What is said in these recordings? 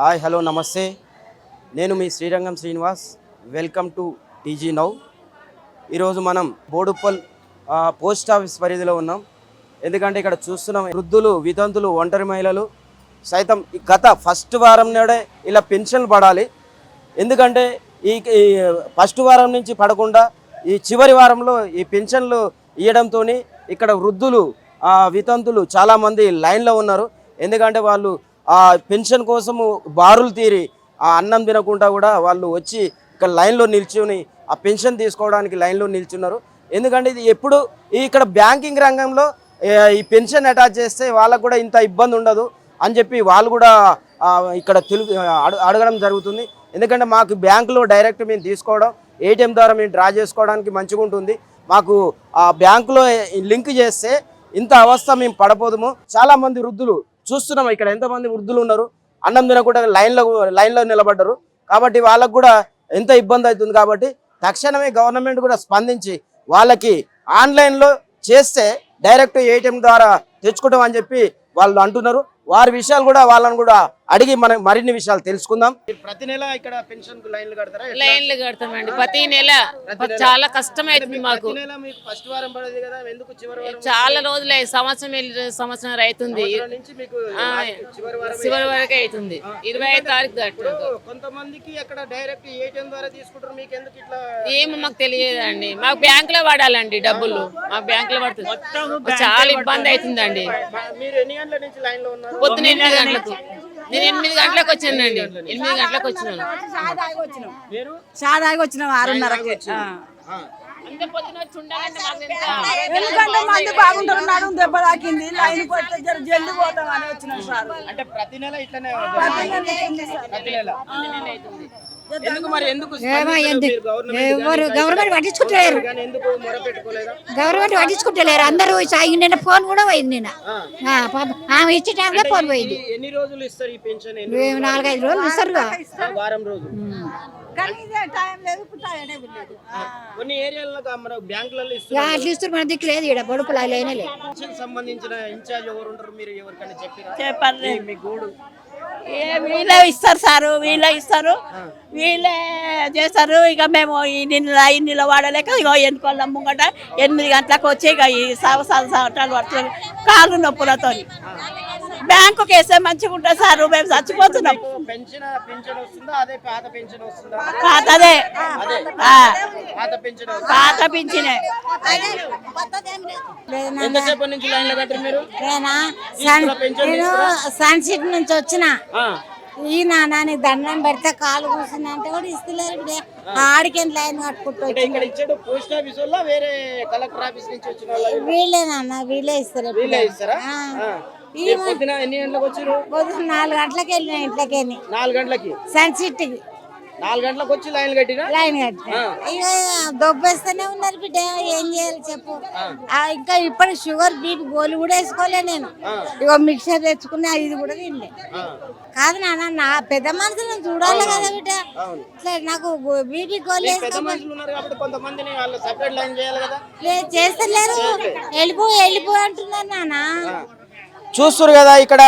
Hi hello నమస్తే, నేను మీ Srirangam Srinivas. Welcome to TG now. ఈరోజు మనం బోడుప్పల్ పోస్ట్ ఆఫీస్ పరిధిలో ఉన్నాం. ఎందుకంటే ఇక్కడ చూస్తున్నాం వృద్ధులు, వితంతులు, ఒంటరి మహిళలు సైతం గత ఫస్ట్ వారం నాడే ఇలా పెన్షన్లు పడాలి. ఎందుకంటే ఈ ఫస్ట్ వారం నుంచి పడకుండా ఈ చివరి వారంలో ఈ పెన్షన్లు ఇవ్వడంతో ఇక్కడ వృద్ధులు, వితంతులు చాలామంది లైన్లో ఉన్నారు. ఎందుకంటే వాళ్ళు ఆ పెన్షన్ కోసము బారులు తీరి ఆ అన్నం తినకుండా కూడా వాళ్ళు వచ్చి ఇక్కడ లైన్లో నిల్చుని ఆ పెన్షన్ తీసుకోవడానికి లైన్లో నిల్చున్నారు. ఎందుకంటే ఇది ఎప్పుడు ఇక్కడ బ్యాంకింగ్ రంగంలో ఈ పెన్షన్ అటాచ్ చేస్తే వాళ్ళకు కూడా ఇంత ఇబ్బంది ఉండదు అని చెప్పి వాళ్ళు కూడా ఇక్కడ అడగడం జరుగుతుంది. ఎందుకంటే మాకు బ్యాంకులో డైరెక్ట్ మేము తీసుకోవడం, ఏటీఎం ద్వారా మేము డ్రా చేసుకోవడానికి మంచిగా ఉంటుంది. మాకు ఆ బ్యాంకులో లింక్ చేస్తే ఇంత అవస్థ మేము పడపోదుము. చాలామంది వృద్ధులు చూస్తున్నాం, ఇక్కడ ఎంతమంది వృద్ధులు ఉన్నారు, అన్నం తినకుండా లైన్లో నిలబడ్డారు. కాబట్టి వాళ్ళకు కూడా ఎంత ఇబ్బంది అవుతుంది. కాబట్టి తక్షణమే గవర్నమెంట్ కూడా స్పందించి వాళ్ళకి ఆన్లైన్లో చేస్తే డైరెక్ట్ ఏటీఎం ద్వారా తెచ్చుకుంటాం అని చెప్పి వాళ్ళు అంటున్నారు. వారి విషయాలు కూడా వాళ్ళని కూడా అడిగి మనం మరిన్ని విషయాలు తెలుసుకుందాం. ప్రతి నెల ఇక్కడ పెన్షన్ కు లైన్లు కడతారా? లైన్లు కడతామండి ప్రతి నెల. చాలా కష్టం అవుతుంది మాకు. చాలా రోజులు సంవత్సరం అవుతుంది, చివరి వరకు అవుతుంది. 25వ తారీఖు కొంతమందికి అక్కడ డైరెక్ట్ ఏటీఎం ద్వారా తీసుకుంటారు. మీకు ఎందుకు ఇట్లా? ఏమో మాకు తెలియదండి. మాకు బ్యాంక్ లో పడాలండి డబ్బులు. మాకు బ్యాంక్ లో పడుతుంది. చాలా ఇబ్బంది అవుతుందండి. మీరు ఎన్ని గంటల నుంచి లైన్ లో ఉన్నారు? పొద్దున 8 గంటలకు. నేను 8 గంటలకు వచ్చానండి. 8 గంటలకు వచ్చినాను. సాదాగా వచ్చినాం 6:30కి. ఎందుకంటే మంది బాగుంటున్నాడు, దెబ్బ తాకింది, లైన్ కొట్టే జల్ది పోతామని వచ్చినాం సార్. అంటే ప్రతి నెల ఇట్లనే గవర్నమెంట్ పట్టించుకుంటలేరు. గవర్నమెంట్ పట్టించుకుంటలేరు. అందరూ నిన్న ఫోన్ కూడా పోయింది. నిన్న ఆమె ఇచ్చే టైంలో ఫోన్ పోయింది. 4-5 రోజులు ఇస్తారు. వారం రోజులు మన దిక్కు లేదు. ఇక్కడ బడుపులు సంబంధించిన ఇన్ఛార్జ్ ఎవరు ఉంటారు? మీరు ఎవరికైనా చెప్పండి. వీళ్ళే ఇస్తారు సారు, వీళ్ళే ఇస్తారు, వీళ్ళే చేస్తారు. ఇక మేము ఈ నీళ్ళ వాడలేక ఇక ఎన్నుకోళ్ళ ముంగట 8 గంటలకు వచ్చి ఇక ఈ సంవత్సరాలు పడుతుంది కాళ్ళు నొప్పులతో. బ్యాంకుకి వేస్తే మంచిగా ఉంటుంది సారు. మేము చచ్చిపోతున్నాం. పాతదే, పాత పింఛనే. సన్సిట్ నుంచి వచ్చిన ఈ నాన్నకి దండం పెడితే కాలు కూర్చున్నా అంటే కూడా ఇస్తలేరు. ఆడికి లైన్ కట్టుకుంటూ వీళ్ళే నాన్న, వీళ్ళే ఇస్తారు. పొద్దున 4 గంటలకి వెళ్ళిన ఇంట్లోకి. 4 గంటలకి సన్సిట్ 4 గంటలకు వచ్చి లైన్ కట్టినా. ఇక దొబ్బేస్తూనే ఉన్నారు బిడ్డ. ఏం చేయాలి చెప్పు. ఇంకా ఇప్పుడు షుగర్ బీపీ గోలు కూడా వేసుకోలే నేను. ఇక మిక్సర్ తెచ్చుకున్నా, ఇది కూడా తినలే. కాదు నాన్న, నా పెద్ద మనుషులను చూడాలి కదా బిడ్డ. ఇట్లా నాకు బీపీ గోలు చేస్తలేరు. వెళ్ళిపో అంటున్నారు నాన్న. చూస్తున్నారు కదా, ఇక్కడ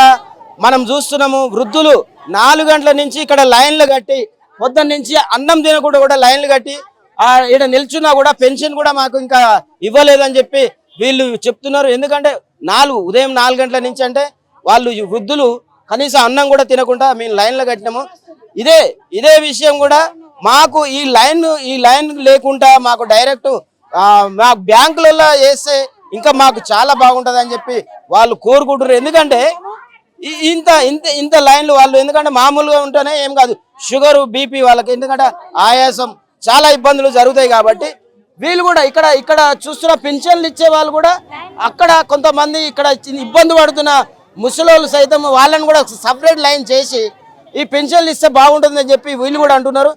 మనం చూస్తున్నాము వృద్ధులు 4 గంటల నుంచి ఇక్కడ లైన్లు కట్టి, పొద్దున్న నుంచి అన్నం తినకుండా కూడా లైన్లు కట్టి ఇక్కడ నిల్చున్నా కూడా పెన్షన్ కూడా మాకు ఇంకా ఇవ్వలేదని చెప్పి వీళ్ళు చెప్తున్నారు. ఎందుకంటే ఉదయం 4 గంటల నుంచి అంటే వాళ్ళు వృద్ధులు కనీసం అన్నం కూడా తినకుండా మేము లైన్లు కట్టినాము. ఇదే విషయం కూడా మాకు ఈ లైన్ లేకుండా మాకు డైరెక్ట్ మా బ్యాంకులలో వేస్తే ఇంకా మాకు చాలా బాగుంటుంది అని చెప్పి వాళ్ళు కోరుకుంటున్నారు. ఎందుకంటే ఇంత లైన్లు వాళ్ళు, ఎందుకంటే మామూలుగా ఉంటేనే ఏం కాదు, షుగరు బీపీ వాళ్ళకి ఎందుకంటే ఆయాసం చాలా ఇబ్బందులు జరుగుతాయి. కాబట్టి వీళ్ళు కూడా ఇక్కడ చూస్తున్న పింఛన్లు ఇచ్చే వాళ్ళు కూడా అక్కడ కొంతమంది ఇక్కడ ఇబ్బంది పడుతున్న ముసలోళ్ళు సైతం వాళ్ళని కూడా సపరేట్ లైన్ చేసి ఈ పెన్షన్లు ఇస్తే బాగుంటుందని చెప్పి వీళ్ళు కూడా అంటున్నారు.